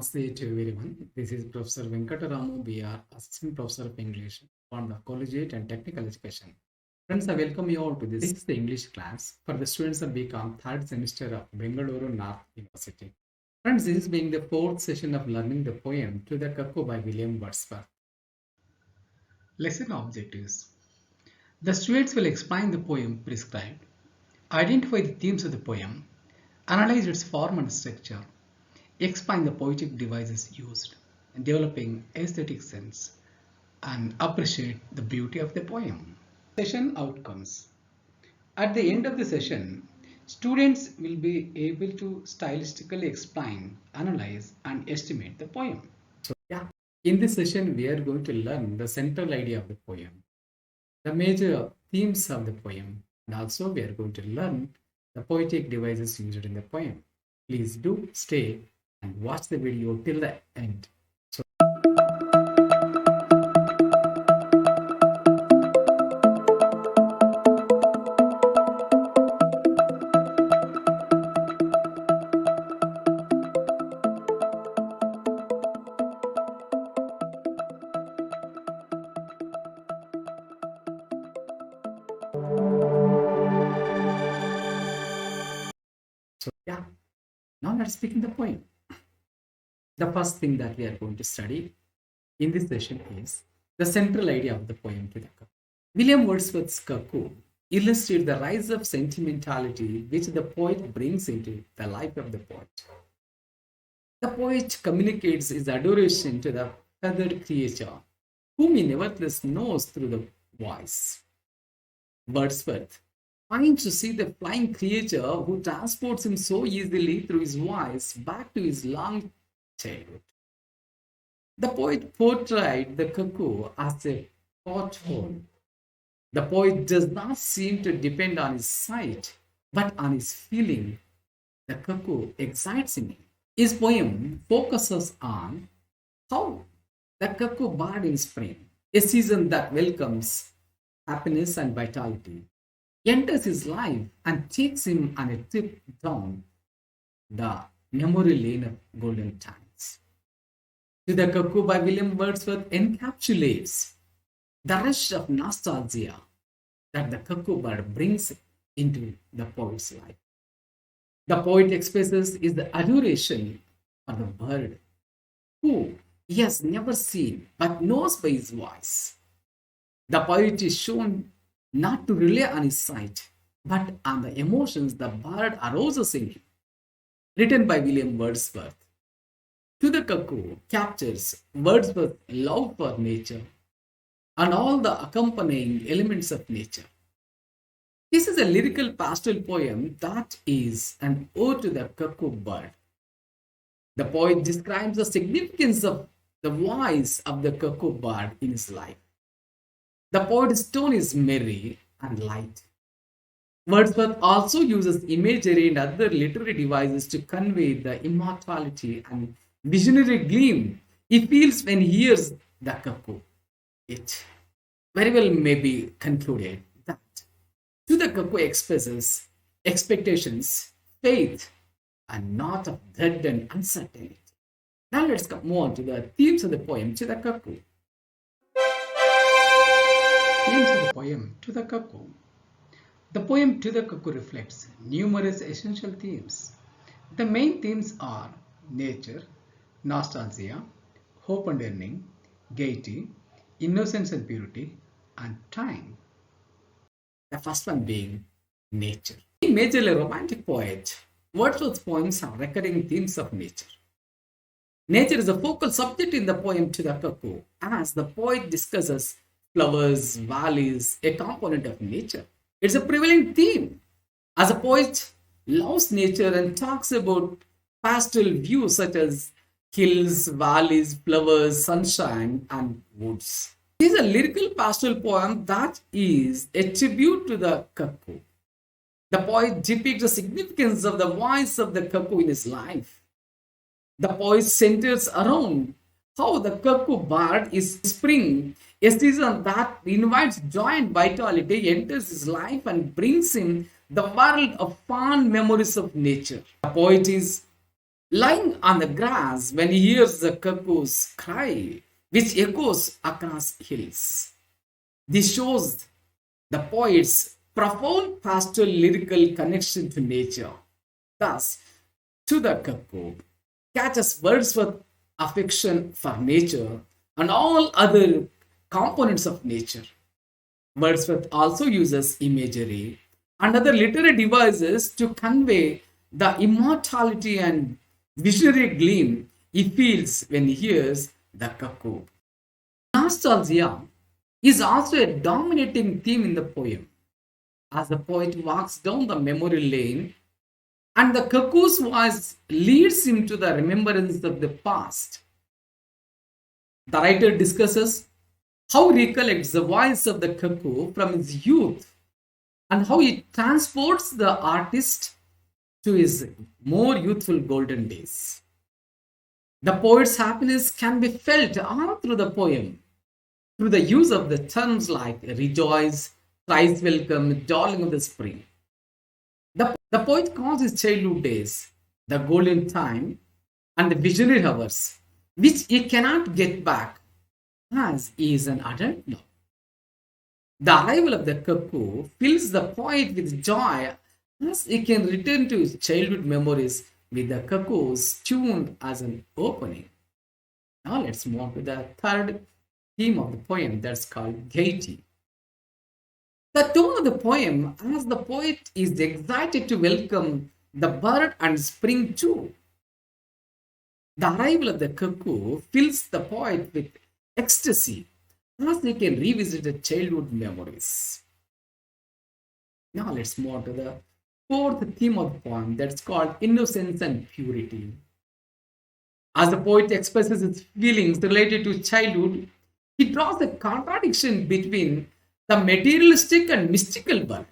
Namaste to everyone. This is Professor Venkataramu BR, Assistant Professor of English from the Collegiate and Technical Education. Friends, I welcome you all to this. This is the English class for the students of BCom third semester of Bengaluru North University. Friends, this is being the fourth session of learning the poem To the Cuckoo by William Wordsworth. Lesson objectives. The students will explain the poem prescribed, identify the themes of the poem, analyze its form and structure, explain the poetic devices used, developing aesthetic sense, and appreciate the beauty of the poem. Session outcomes. At the end of the session, students will be able to stylistically explain, analyze, and estimate the poem. So, in this session, we are going to learn the central idea of the poem, the major themes of the poem, and also we are going to learn the poetic devices used in the poem. Please do stay and watch the video till the end. Now let's begin the poem. The first thing that we are going to study in this session is the central idea of the poem To the Cuckoo. William Wordsworth's Cuckoo illustrates the rise of sentimentality which the poet brings into the life of the poet. The poet communicates his adoration to the feathered creature, whom he nevertheless knows through the voice. Wordsworth finds to see the flying creature who transports him so easily through his voice back to his long childhood. The poet portrayed the cuckoo as a pothole. The poet does not seem to depend on his sight, but on his feeling. The cuckoo excites him. His poem focuses on how the cuckoo bird in spring, a season that welcomes happiness and vitality, enters his life and takes him on a trip down the memory lane of golden times. To the Cuckoo by William Wordsworth encapsulates the rush of nostalgia that the cuckoo bird brings into the poet's life. The poet expresses his adoration for the bird, who he has never seen but knows by his voice. The poet is shown not to rely on his sight, but on the emotions the bird arouses in him. Written by William Wordsworth, To the Cuckoo captures Wordsworth's love for nature and all the accompanying elements of nature. This is a lyrical pastoral poem that is an ode to the cuckoo bird. The poet describes the significance of the voice of the cuckoo bird in his life. The poet's tone is merry and light. Wordsworth also uses imagery and other literary devices to convey the immortality and visionary gleam he feels when he hears the cuckoo. It very well may be concluded that To the Cuckoo expresses expectations, faith, and not of dread and uncertainty. Now let's move on to the themes of the poem To the Cuckoo. Themes of the poem To the Cuckoo. The poem To the Cuckoo reflects numerous essential themes. The main themes are nature, nostalgia, hope and yearning, gaiety, innocence and purity, and time. The first one being nature. Being majorly a romantic poet, Wordsworth's poems have recurring themes of nature. Nature is a focal subject in the poem To the Cuckoo, as the poet discusses flowers, valleys, a component of nature. It's a prevalent theme, as a poet loves nature and talks about pastoral views such as hills, valleys, flowers, sunshine, and woods. It is a lyrical pastoral poem that is a tribute to the cuckoo. The poet depicts the significance of the voice of the cuckoo in his life. The poem centers around how the cuckoo bird is spring, a season that invites joy and vitality, enters his life and brings him the world of fond memories of nature. The poet is Lying on the grass when he hears the cuckoo's cry, which echoes across hills. This shows the poet's profound pastoral lyrical connection to nature. Thus, to the cuckoo catches Wordsworth's affection for nature and all other components of nature. Wordsworth also uses imagery and other literary devices to convey the immortality and visionary gleam he feels when he hears the cuckoo. Nostalgia is also a dominating theme in the poem. As the poet walks down the memory lane and the cuckoo's voice leads him to the remembrance of the past, the writer discusses how he recollects the voice of the cuckoo from his youth and how it transports the artist to his more youthful golden days. The poet's happiness can be felt all through the poem, through the use of the terms like rejoice, thrice welcome, darling of the spring. The poet calls his childhood days the golden time and the visionary hours, which he cannot get back as he is an adult now. The arrival of the cuckoo fills the poet with joy as he can return to his childhood memories with the cuckoo's tune as an opening. Now let's move on to the third theme of the poem, that's called gaiety. The tone of the poem as the poet is excited to welcome the bird and spring too. The arrival of the cuckoo fills the poet with ecstasy as they can revisit the childhood memories. Now let's move on to the fourth theme of the poem, that's called innocence and purity. As the poet expresses his feelings related to childhood, he draws a contradiction between the materialistic and mystical world.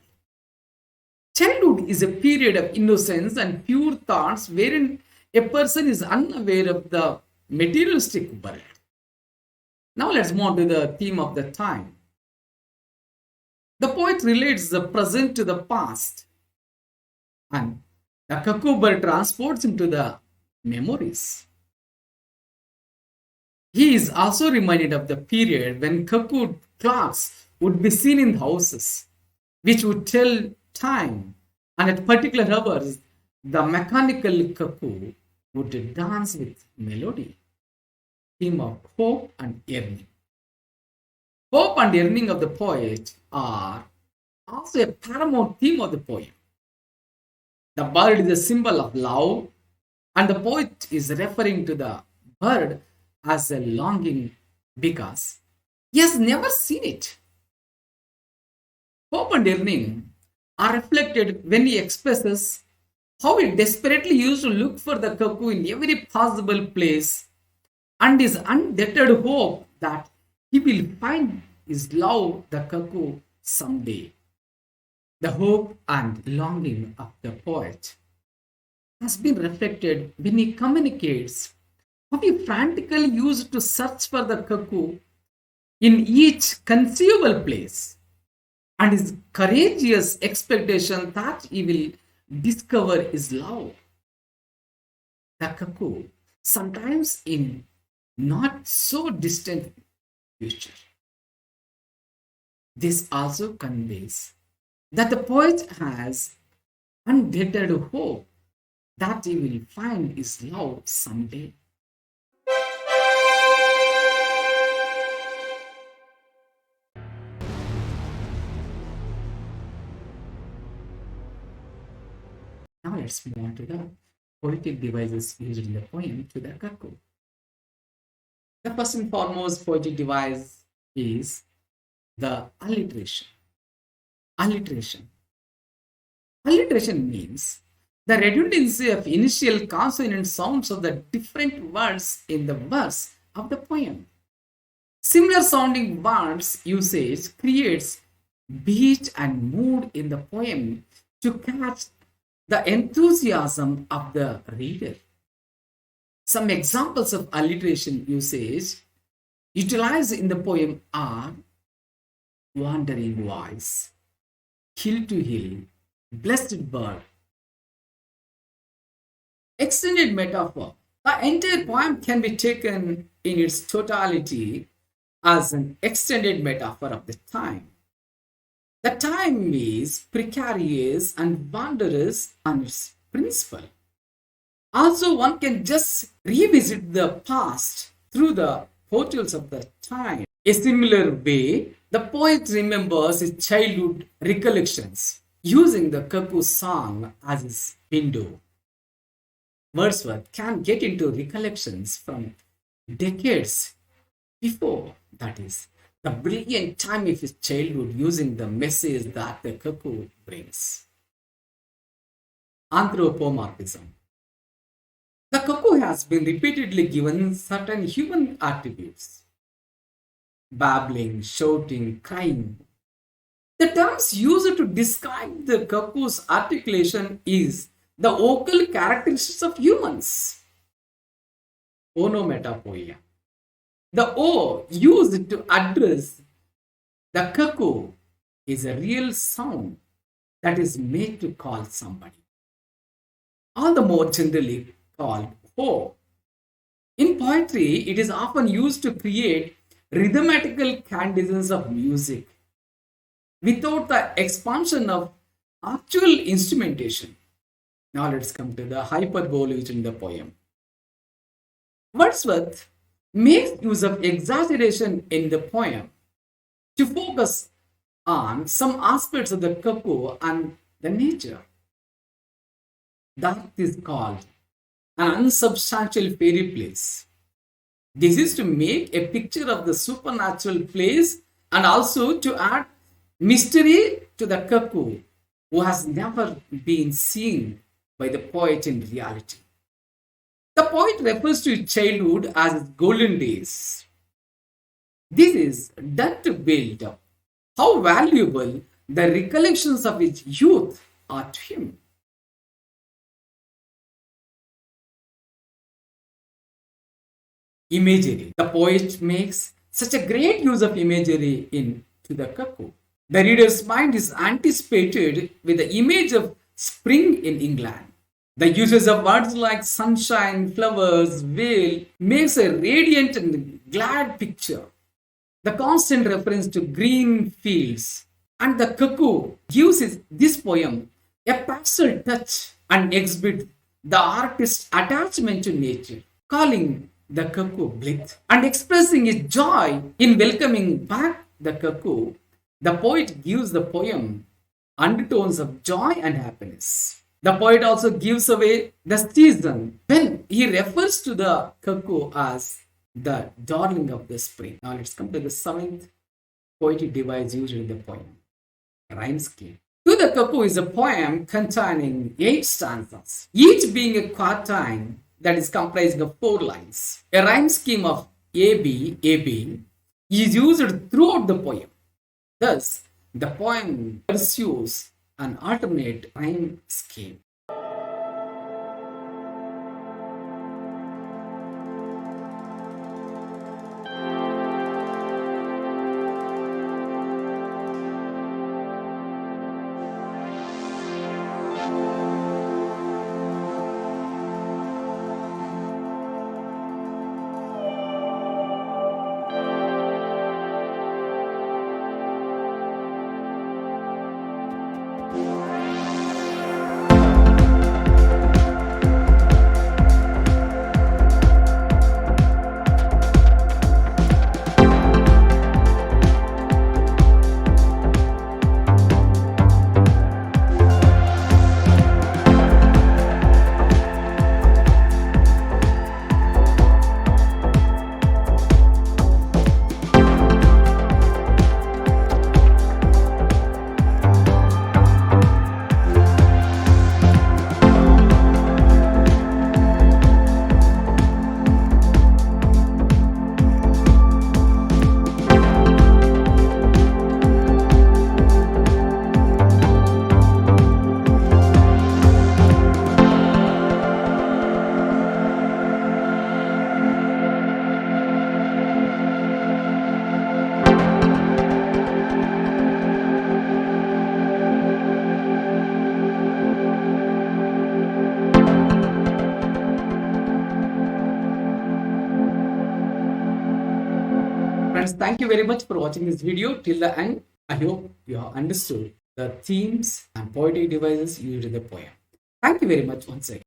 Childhood is a period of innocence and pure thoughts wherein a person is unaware of the materialistic world. Now let's move on to the theme of the time. The poet relates the present to the past, and the cuckoo bird transports him to the memories. He is also reminded of the period when cuckoo clocks would be seen in houses, which would tell time, and at particular hours, the mechanical cuckoo would dance with melody. Theme of hope and yearning. Hope and yearning of the poet are also a paramount theme of the poem. The bird is a symbol of love, and the poet is referring to the bird as a longing because he has never seen it. Hope and yearning are reflected when he expresses how he desperately used to look for the cuckoo in every possible place and his undeterred hope that he will find his love, the cuckoo, someday. The hope and longing of the poet has been reflected when he communicates how he frantically used to search for the cuckoo in each conceivable place and his courageous expectation that he will discover his love. The cuckoo, sometimes in not so distant future. This also conveys that the poet has undeterred hope that he will find his love someday. Now let's move on to the poetic devices used in the poem to the cuckoo. The first and foremost poetic device is the alliteration. Alliteration. Alliteration means the redundancy of initial consonant sounds of the different words in the verse of the poem. Similar sounding words usage creates beat and mood in the poem to catch the enthusiasm of the reader. Some examples of alliteration usage utilized in the poem are wandering voice, hill to hill, blessed bird, Extended metaphor. The entire poem can be taken in its totality as an extended metaphor of the time. The time is precarious and wondrous on its principle. Also, one can just revisit the past through the portals of the time. A similar way, the poet remembers his childhood recollections using the Cuckoo song as his window. Wordsworth can get into recollections from decades before, that is, the brilliant time of his childhood using the message that the Cuckoo brings. Anthropomorphism. The cuckoo has been repeatedly given certain human attributes: babbling, shouting, crying. The terms used to describe the cuckoo's articulation is the vocal characteristics of humans. Onomatopoeia. The O used to address the cuckoo is a real sound that is made to call somebody, all the more generally called ho. In poetry, it is often used to create rhythmical candidates of music without the expansion of actual instrumentation. Now let's come to the hyperbole used in the poem. Wordsworth makes use of exaggeration in the poem to focus on some aspects of the cuckoo and the nature. That is called an unsubstantial fairy place. This is to make a picture of the supernatural place and also to add mystery to the cuckoo who has never been seen by the poet in reality. The poet refers to his childhood as his golden days. This is done to build up how valuable the recollections of his youth are to him. Imagery. The poet makes such a great use of imagery in To the Cuckoo. The reader's mind is anticipated with the image of spring in England. The uses of words like sunshine, flowers, vale makes a radiant and glad picture. The constant reference to green fields and the cuckoo gives this poem a pastel touch and exhibits the artist's attachment to nature, calling the cuckoo blithe and expressing his joy in welcoming back the cuckoo. The poet gives the poem undertones of joy and happiness. The poet also gives away the season when he refers to the cuckoo as the darling of the spring. Now let's come to the seventh poetic device used in the poem, rhyme scheme. To the Cuckoo is a poem containing 8 stanzas, each being a quatrain that is comprising of 4 lines. A rhyme scheme of AB, AB is used throughout the poem. Thus, the poem pursues an alternate rhyme scheme. Friends, thank you very much for watching this video till the end. I hope you have understood the themes and poetic devices used in the poem. Thank you very much once again.